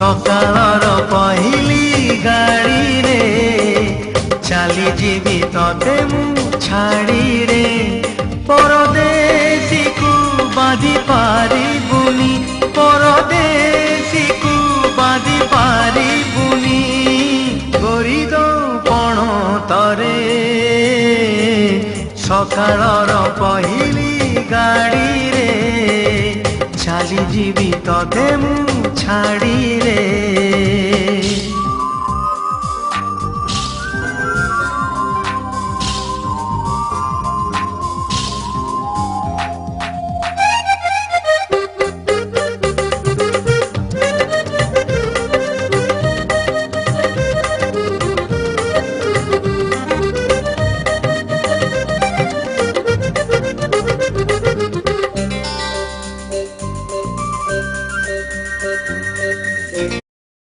सकाळर पहिली गाड़ी रे चली जीवी तते मु छाड़ी रे परदेसी को बांधी पारिबुनी परदेसी को बांधी पारिबुनी गोरी दो पण तरे सकाळर पहिली गाड़ी रे चली जीवी तते मु छाड़ी रे।